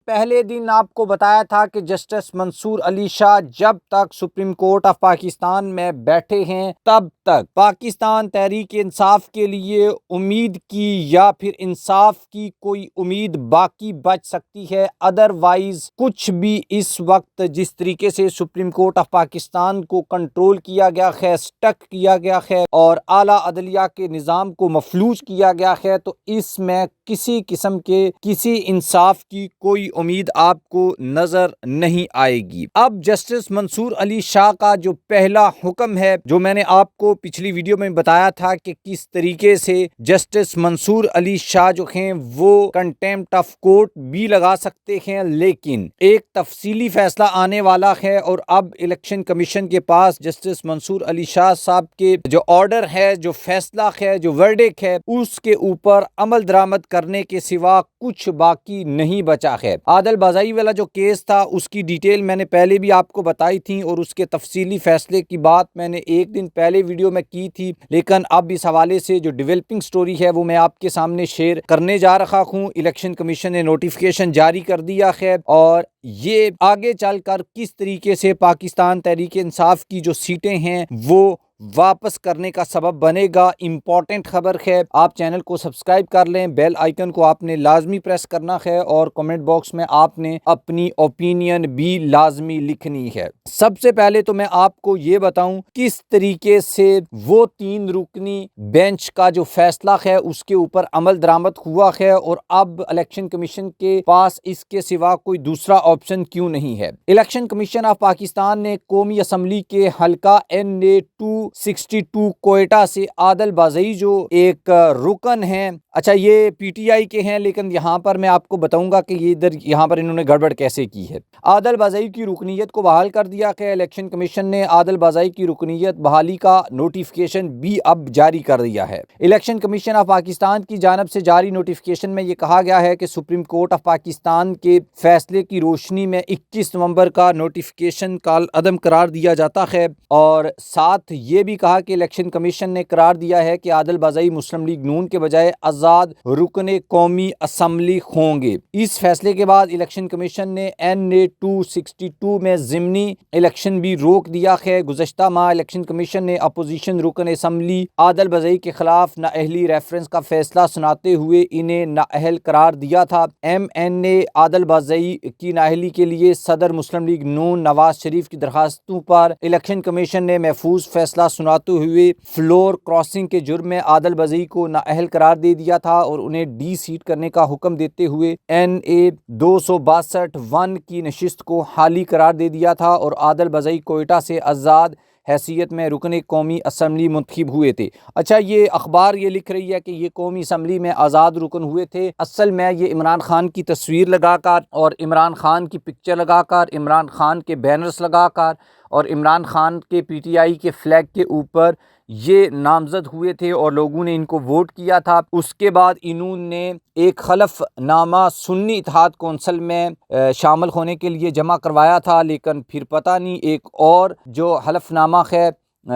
پہلے دن آپ کو بتایا تھا کہ جسٹس منصور علی شاہ جب تک سپریم کورٹ آف پاکستان میں بیٹھے ہیں تب تک پاکستان تحریک انصاف کے لیے امید کی یا پھر انصاف کی کوئی امید باقی بچ سکتی ہے۔ ادروائز کچھ بھی اس وقت جس طریقے سے سپریم کورٹ آف پاکستان کو کنٹرول کیا گیا ہے، سٹک کیا گیا ہے اور اعلیٰ عدلیہ کے نظام کو مفلوج کیا گیا ہے، تو اس میں کسی قسم کے کسی انصاف کی کوئی امید آپ کو نظر نہیں آئے گی۔ اب جسٹس منصور علی شاہ کا جو پہلا حکم ہے، جو میں نے آپ کو پچھلی ویڈیو میں بتایا تھا کہ کس طریقے سے جسٹس منصور علی شاہ جو ہیں وہ کنٹیمپٹ آف کورٹ بھی لگا سکتے ہیں، لیکن ایک تفصیلی فیصلہ آنے والا ہے اور اب الیکشن کمیشن کے پاس جسٹس منصور علی شاہ صاحب کے جو آرڈر ہے، جو فیصلہ ہے، جو ورڈک ہے، اس کے اوپر عمل درآمد کرنے کے سوا کچھ باقی نہیں بچا ہے۔ عادل بازائی والا جو کیس تھا اس کی ڈیٹیل میں نے پہلے بھی آپ کو بتائی تھی اور اس کے تفصیلی فیصلے کی بات میں نے ایک دن پہلے ویڈیو میں کی تھی، لیکن اب اس حوالے سے جو ڈیولپنگ سٹوری ہے وہ میں آپ کے سامنے شیئر کرنے جا رہا ہوں۔ الیکشن کمیشن نے نوٹیفیکیشن جاری کر دیا ہے اور یہ آگے چل کر کس طریقے سے پاکستان تحریک انصاف کی جو سیٹیں ہیں وہ واپس کرنے کا سبب بنے گا۔ امپورٹنٹ خبر ہے، آپ چینل کو سبسکرائب کر لیں، بیل آئیکن کو آپ نے لازمی پریس کرنا ہے اور کمنٹ باکس میں آپ نے اپنی اوپینین بھی لازمی لکھنی ہے۔ سب سے پہلے تو میں آپ کو یہ بتاؤں کس طریقے سے وہ 3 رکنی بینچ کا جو فیصلہ ہے اس کے اوپر عمل درآمد ہوا ہے اور اب الیکشن کمیشن کے پاس اس کے سوا کوئی دوسرا آپشن کیوں نہیں ہے۔ الیکشن کمیشن آف پاکستان نے قومی اسمبلی کے حلقہ NA 262 کوئٹہ سے عادل بازائی جو ایک رکن ہیں، اچھا یہ PTI کے ہیں، لیکن یہاں پر میں آپ کو بتاؤں گا کہ یہاں پر انہوں نے گڑبڑ کیسے کی ہے۔ عادل بازائی کی رکنیت کو بحال کر دیا کہ الیکشن کمیشن نے عادل بازائی کی رکنیت بحالی کا نوٹیفیکیشن بھی اب جاری کر دیا ہے۔ الیکشن کمیشن آف پاکستان کی جانب سے جاری نوٹیفیکیشن میں یہ کہا گیا ہے کہ سپریم کورٹ آف پاکستان کے فیصلے کی روشنی میں 21 نومبر کا نوٹیفیکیشن کالعدم قرار دیا جاتا ہے اور ساتھ یہ بھی کہا کہ الیکشن کمیشن نے قرار دیا ہے کہ عادل بازائی مسلم لیگ نون کے بجائے آزاد رکن قومی اسمبلی ہوں گے۔ اس فیصلے کے بعد الیکشن کمیشن نے NA 262 میں ضمنی الیکشن بھی روک دیا ہے۔ گزشتہ ماہ الیکشن کمیشن نے اپوزیشن رکن اسمبلی عادل بازائی کے خلاف نااہلی ریفرنس کا فیصلہ سناتے ہوئے انہیں نااہل قرار دیا تھا۔ MNA عادل بازائی کی نااہلی کے لیے صدر مسلم لیگ نون نواز شریف کی درخواستوں پر الیکشن کمیشن نے محفوظ فیصلہ سناتے ہوئے فلور کراسنگ کے جرم میں عادل بازائی کو نااہل قرار دے دیا تھا اور انہیں ڈی سیٹ کرنے کا حکم دیتے ہوئے NA 262(1) کی نشست کو حالی قرار دے دیا تھا اور عادل بازائی کوئٹہ سے آزاد حیثیت میں رکن قومی اسمبلی منتخب ہوئے تھے۔ اچھا یہ اخبار یہ لکھ رہی ہے کہ یہ قومی اسمبلی میں آزاد رکن ہوئے تھے، اصل میں یہ عمران خان کی تصویر لگا کر اور عمران خان کی پکچر لگا کر، عمران خان کے بینرز لگا کر اور عمران خان کے PTI کے فلیگ کے اوپر یہ نامزد ہوئے تھے اور لوگوں نے ان کو ووٹ کیا تھا۔ اس کے بعد انہوں نے ایک حلف نامہ سنی اتحاد کونسل میں شامل ہونے کے لیے جمع کروایا تھا، لیکن پھر پتہ نہیں ایک اور جو حلف نامہ ہے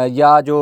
یا جو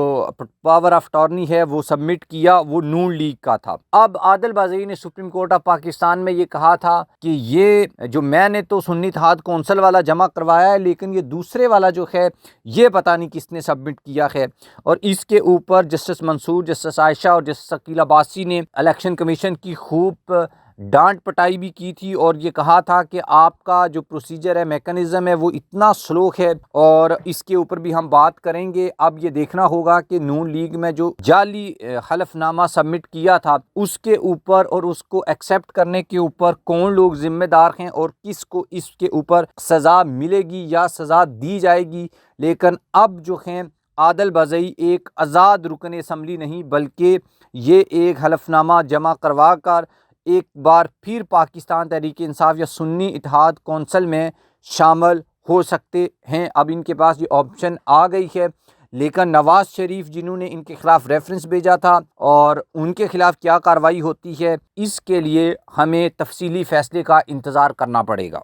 پاور آف اٹارنی ہے وہ سبمٹ کیا، وہ نون لیگ کا تھا۔ اب عادل بازائی نے سپریم کورٹ آف پاکستان میں یہ کہا تھا کہ یہ جو میں نے تو سنی اتحاد کونسل والا جمع کروایا ہے، لیکن یہ دوسرے والا جو ہے یہ پتہ نہیں کس نے سبمٹ کیا ہے، اور اس کے اوپر جسٹس منصور، جسٹس عائشہ اور جسٹس عقیل عباسی نے الیکشن کمیشن کی خوب ڈانٹ پٹائی بھی کی تھی اور یہ کہا تھا کہ آپ کا جو پروسیجر ہے، میکانزم ہے، وہ اتنا سلو ہے اور اس کے اوپر بھی ہم بات کریں گے۔ اب یہ دیکھنا ہوگا کہ نون لیگ میں جو جعلی حلف نامہ سبمٹ کیا تھا اس کے اوپر اور اس کو ایکسیپٹ کرنے کے اوپر کون لوگ ذمہ دار ہیں اور کس کو اس کے اوپر سزا ملے گی یا سزا دی جائے گی۔ لیکن اب جو ہیں عادل بازائی ایک آزاد رکن اسمبلی نہیں بلکہ یہ ایک حلف نامہ جمع کروا کر ایک بار پھر پاکستان تحریک انصاف یا سنی اتحاد کونسل میں شامل ہو سکتے ہیں۔ اب ان کے پاس یہ آپشن آ گئی ہے، لیکن نواز شریف جنہوں نے ان کے خلاف ریفرنس بھیجا تھا اور ان کے خلاف کیا کارروائی ہوتی ہے، اس کے لیے ہمیں تفصیلی فیصلے کا انتظار کرنا پڑے گا۔